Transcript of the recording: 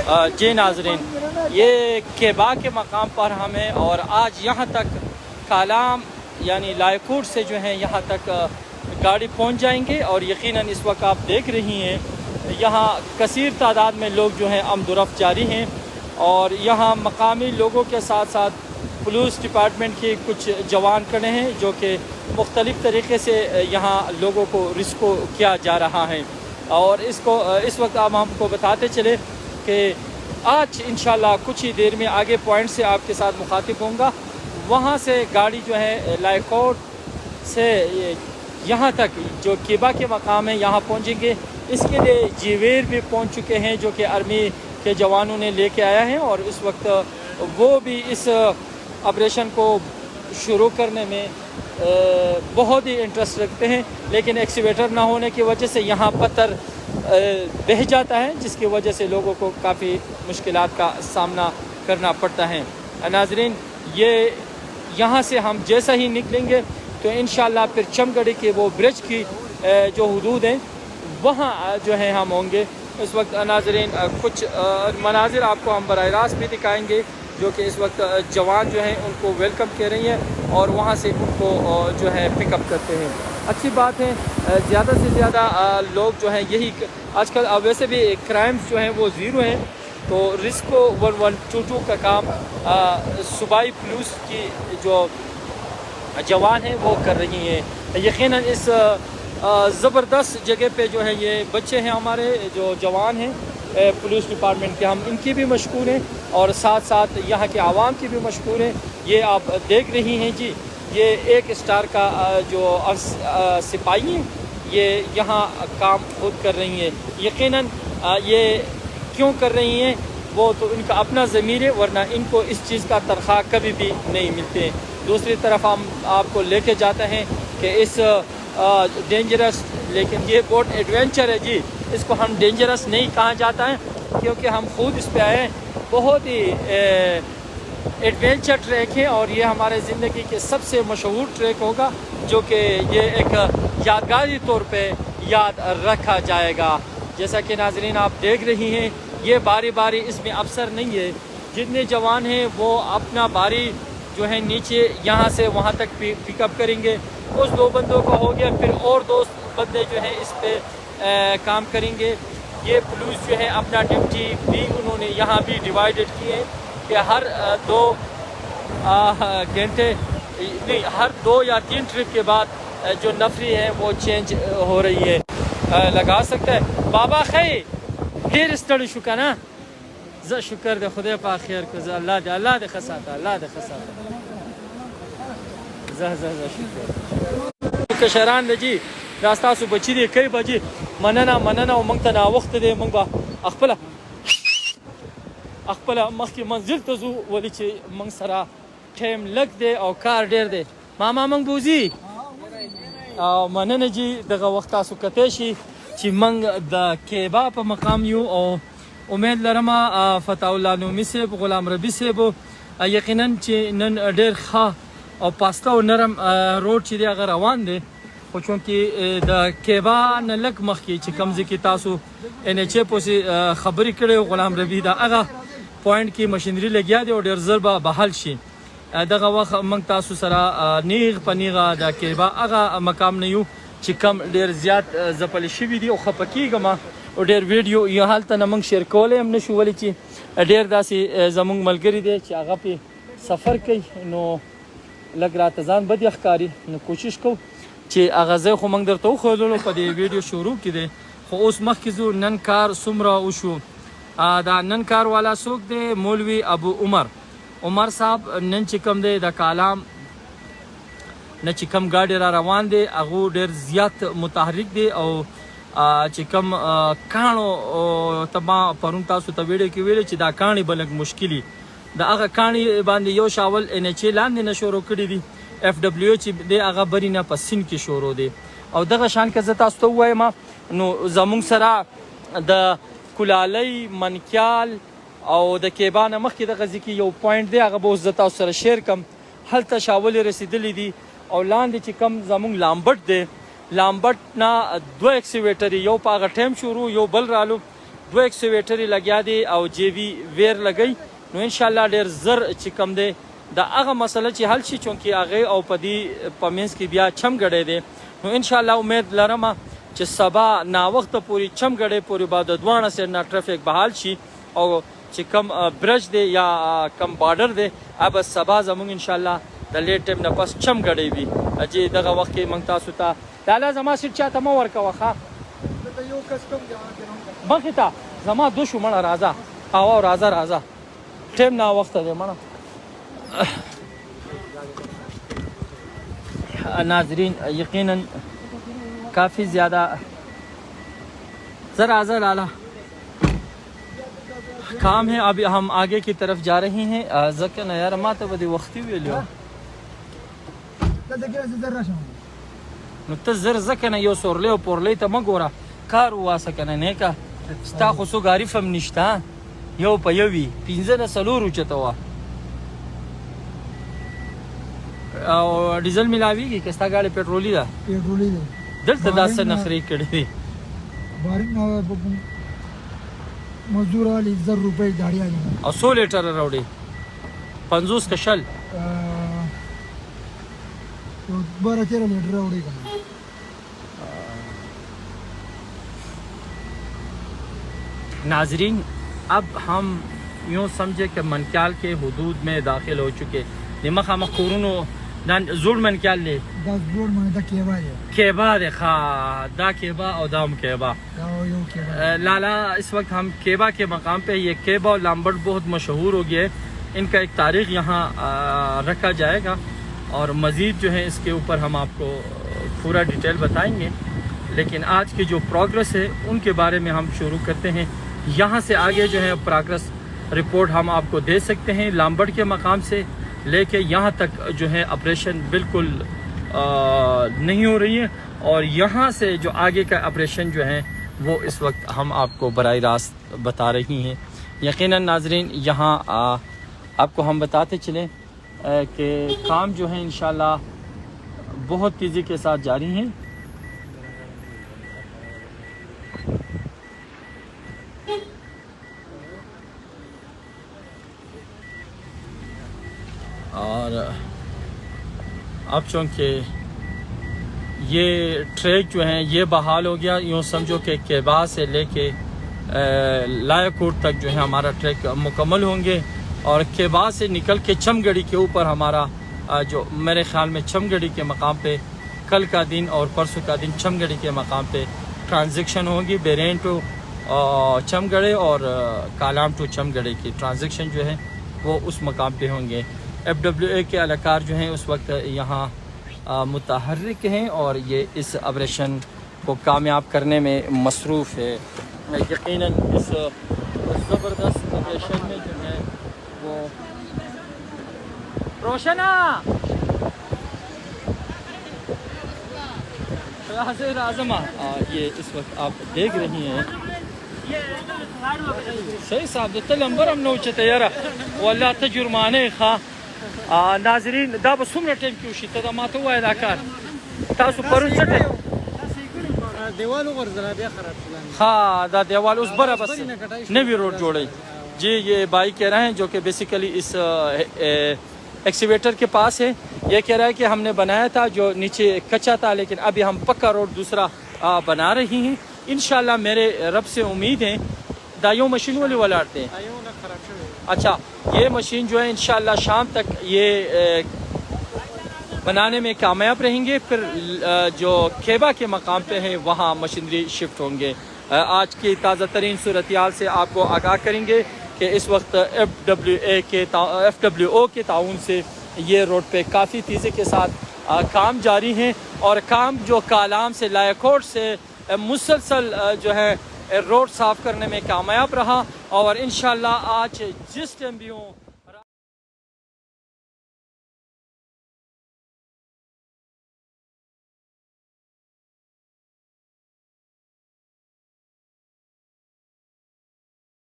جی ناظرین، یہ کیبا کے مقام پر ہم ہیں اور آج یہاں تک کالام یعنی لائکوٹ سے جو ہیں یہاں تک گاڑی پہنچ جائیں گے، اور یقیناً اس وقت آپ دیکھ رہی ہیں یہاں کثیر تعداد میں لوگ جو ہیں آمد و رفت جاری ہیں، اور یہاں مقامی لوگوں کے ساتھ ساتھ پولیس ڈپارٹمنٹ کے کچھ جوان کھڑے ہیں جو کہ مختلف طریقے سے یہاں لوگوں کو ریسکیو کیا جا رہا ہے۔ اور اس وقت ہم کو بتاتے چلے کہ آج انشاءاللہ کچھ ہی دیر میں آگے پوائنٹ سے آپ کے ساتھ مخاطب ہوں گا، وہاں سے گاڑی جو ہے لائکوٹ سے یہاں تک جو کیبا کے مقام ہے یہاں پہنچیں گے۔ اس کے لیے جیویر بھی پہنچ چکے ہیں جو کہ آرمی کے جوانوں نے لے کے آیا ہیں، اور اس وقت وہ بھی اس آپریشن کو شروع کرنے میں بہت ہی انٹرسٹ رکھتے ہیں، لیکن ایکسیویٹر نہ ہونے کی وجہ سے یہاں پتھر بہہ جاتا ہے، جس کی وجہ سے لوگوں کو کافی مشکلات کا سامنا کرنا پڑتا ہے۔ ناظرین، یہ یہاں سے ہم جیسا ہی نکلیں گے تو انشاءاللہ پھر چمگڑی کے وہ برج کی جو حدود ہیں وہاں جو ہے ہم ہوں گے۔ اس وقت ناظرین کچھ مناظر آپ کو ہم براہ راست بھی دکھائیں گے جو کہ اس وقت جوان جو ہیں ان کو ویلکم کہہ رہی ہیں اور وہاں سے ان کو جو ہے پک اپ کرتے ہیں۔ اچھی بات ہے، زیادہ سے زیادہ لوگ جو ہیں یہی آج کل ویسے بھی کرائمز جو ہیں وہ زیرو ہیں، تو ریسکیو 1122 کا کام صوبائی پولیس کی جو جوان ہیں وہ کر رہی ہیں۔ یقیناً اس زبردست جگہ پہ جو ہے یہ بچے ہیں ہمارے جو جوان ہیں پولیس ڈپارٹمنٹ کے، ہم ان کی بھی مشکور ہیں اور ساتھ ساتھ یہاں کے عوام کی بھی مشکور ہیں۔ یہ آپ دیکھ رہی ہیں جی، یہ ایک اسٹار کا جو سپاہی ہیں یہ یہاں کام خود کر رہی ہیں۔ یقیناً یہ کیوں کر رہی ہیں وہ تو ان کا اپنا ضمیر ہے، ورنہ ان کو اس چیز کا تنخواہ کبھی بھی نہیں ملتے۔ دوسری طرف ہم آپ کو لے کے جاتے ہیں کہ اس ڈینجرس، لیکن یہ بہت ایڈونچر ہے جی، اس کو ہم ڈینجرس نہیں کہا جاتا ہے کیونکہ ہم خود اس پہ آئے ہیں۔ بہت ہی ایڈونچر ٹریک ہے اور یہ ہمارے زندگی کے سب سے مشہور ٹریک ہوگا جو کہ یہ ایک یادگاری طور پہ یاد رکھا جائے گا۔ جیسا کہ ناظرین آپ دیکھ رہی ہیں یہ باری باری اس میں افسر نہیں ہے، جتنے جوان ہیں وہ اپنا باری جو ہے نیچے یہاں سے وہاں تک پک اپ کریں گے۔ اس دو بندوں کا ہو گیا، پھر اور دو بندے جو ہیں اس پہ کام کریں گے۔ یہ پولیس جو ہے اپنا ڈیوٹی بھی انہوں نے یہاں بھی ڈیوائیڈڈ کی ہے کہ ہر 2 گھنٹے نہیں، ہر 2 یا 3 ٹرپ کے بعد جو نفری ہے وہ چینج ہو رہی ہے۔ لگا سکتا ہے بابا خی ډیر ستړی شو کنه، زه شکر د خدای په خیر کو، زه الله دې خساته، الله دې خساته، زه شکر کشران د جی دا تاسو بچی دی کوي بجی مننه او موږ ته نا وخت دی، موږ به خپل مخکې منزل ته ځو، ولې چې موږ سره ټایم لږ دی او کار ډیر دی۔ ماما موږ بوزي او مننه جی دغه وخت تاسو کته شي چې موږ د کیبا په مقام یو، او امید لرم فتح الله نومی صاحب، غلام ربی صاحب یقینا چې نن ډیر ښه او پاسته او نرم روډ چې دی هغه روان دی، خو چونکې د کیبا نه لږ مخکې چې کوم ځای کې تاسو NHA پسې خبرې کړې غلام ربی د هغه پوینټ کې مشینري لګیا دی او ډیر زر به بحال شي۔ دغه وخت موږ تاسو سره نیغ په نیغه د کیبا هغه مقام نه یو چې کم ډیر زیات ځپل شوي دي او خفه کېږم او ډیر ویډیو یو هلته نه موږ شیر کولی هم نشو، ولې چې ډیر داسې زموږ ملګري دی چې هغه پې سفر کوي نو لږ راته ځان بدې ښکاري، نو کوشش کوو چې هغه ځای خو موږ درته وښودلو په دې ویډیو شروع کې دی، خو اوس مخکې ځو نن کار څومره وشو۔ دا نن کار والا څوک دی؟ مولوي ابو عمر صاحب نن چې کوم دی د کالام نه چې کوم گاډي را روان دی هغه ډیر زیات متحرک دی، او چې کوم کاڼو تما پرون تاسو ته ویډیو کې ویل چې دا کاڼي بلک مشکلی د هغه کاڼي باندې یو شاول NHA لاندې نه شروع کړي دي، FW چې دی هغه بری نه په سین کې شروع دی، او دغه شان که زه تاسو ته ووایم نو زموږ سره د کلالی منکیال او د کیبا نه مخکې دغه ځای کې یو پوینټ دی، هغه به اوس زه تاسو سره شیر کم، هلته شاولې رسېدلی دي، او لاندې چې کم زموږ لامبټ دی، لامبټ نه 2 ایکسیویټر یو په هغه ټایم شروع یو بل رالو، دو ایکسیویټر لګیا دی او جی وی ویر لګی نو ان شاء الله ډیر زر چې کم دی دا هغه مسله چې حل شي چونکی هغه او پدی پمنس کې بیا چم غړې دی نو ان شاء الله امید لرم چې سبا نا وخت پوری چم غړې پوری بعد دوانه سره نا ټریفیک بحال شي او چې کم برج دی یا کم بارډر دی اب سبا زمون ان شاء الله د لیټ ټیم نه پس چم غړې وي اجي دغه وخت کې مونږ تاسو ته تعالی زما سیټ چاته مو ورکا وخه یو کسټم دی مخه تا زما دو شو مړه راځه او راځه ټیم نا وخت دی مړه ناظرین یقیناً کافی زیادہ ذرا لالا کام ہے ابھی ہم آگے کی طرف جا رہے ہیں زکن یار ماته بدی وختي ویلو نو ته زر زکن یو سورلی او پورلی ته مګورا کار واسه کنه نه کا ستا خو سو غاری فهم نشتا یو په یوي 15 سلور چته وا او ډیزل ملاویږي که ستا ګاډي پټرولي ده دلته داسې نخرې کړې دي بارنګ مزدور علی 1000 روپے داړي آلی او 100 لیټر راوړي 50 کشل 12 لیټر راوړي ناظرین اب ہم یوں سمجھے کہ منکیال کے حدود میں داخل ہو چکے نمخ مخورونو دان زوړ منکیال دی دا زوړ من دا کیبا دی کیبا دی خا دا کیبا او دام کیبا لالا اس وقت ہم کیبا کے مقام پہ یہ کیبا اور لامبرٹ بہت مشہور ہو گیا ہے ان کا ایک تاریخ یہاں رکھا جائے گا اور مزید جو ہے اس کے اوپر ہم آپ کو پورا ڈیٹیل بتائیں گے لیکن آج کی جو پروگرس ہے ان کے بارے میں ہم شروع کرتے ہیں یہاں سے آگے جو ہے پروگرس رپورٹ ہم آپ کو دے سکتے ہیں لامبرٹ کے مقام سے لے کے یہاں تک جو ہے آپریشن بالکل نہیں ہو رہی ہے اور یہاں سے جو آگے کا آپریشن جو ہے وہ اس وقت ہم آپ کو براہ راست بتا رہی ہیں یقیناً ناظرین یہاں آپ کو ہم بتاتے چلیں کہ کام جو ہے انشاءاللہ بہت تیزی کے ساتھ جاری ہیں اور اب چونکہ یہ ٹریک جو ہیں یہ بحال ہو گیا یوں سمجھو کہ کیبا سے لے کے لائے-کوٹ تک جو ہے ہمارا ٹریک مکمل ہوں گے اور کیبا سے نکل کے چمگڑی کے اوپر ہمارا جو میرے خیال میں چمگڑی کے مقام پہ کل کا دن اور پرسوں کا دن چمگڑی کے مقام پہ ٹرانزیکشن ہوگی بیرین ٹو چمگڑے اور کالام ٹو چمگڑے کی ٹرانزیکشن جو ہے وہ اس مقام پہ ہوں گے FWA کے اہلکار جو ہیں اس وقت یہاں متحرک ہیں اور یہ اس آپریشن کو کامیاب کرنے میں مصروف ہے یقیناً اس زبردست آپریشن میں جو ہے وہ روشنا حاضر اعظم یہ اس وقت آپ دیکھ رہی ہیں صحیح صاحب ته لمبر هم نه اوچته یاره والله ته جرمانه ښه ناظرین دا به څومره ټایم کې وشي ته دا ماته ووایه دا کار تاسو پرون څه ټایم دیوال وغورځوه بیا خراب شو ها دا دیوال اوس بره بس نوی روډ جوړوي جی یہ بھائی کہہ رہے ہیں جو کہ بیسیکلی اس ایکسیویٹر کے پاس ہے یہ کہہ رہا ہے کہ ہم نے بنایا تھا جو نیچے کچا تھا لیکن ابھی ہم پکا روڈ دوسرا بنا رہی ہیں انشاءاللہ میرے رب سے امید ہے دائیوں مشین والی ولاٹتے ہیں اچھا یہ مشین جو ہے انشاءاللہ شام تک یہ بنانے میں کامیاب رہیں گے پھر جو کیبا کے مقام پہ ہے وہاں مشینری شفٹ ہوں گے آج کی تازہ ترین صورتحال سے آپ کو آگاہ کریں گے کہ اس وقت FWO کے تعاون سے یہ روڈ پہ کافی تیزی کے ساتھ کام جاری ہیں اور کام جو کالام سے لائے-کوٹ سے مسلسل جو ہے روڈ صاف کرنے میں کامیاب رہا اور انشاءاللہ آج جس ٹائم بھی ہوں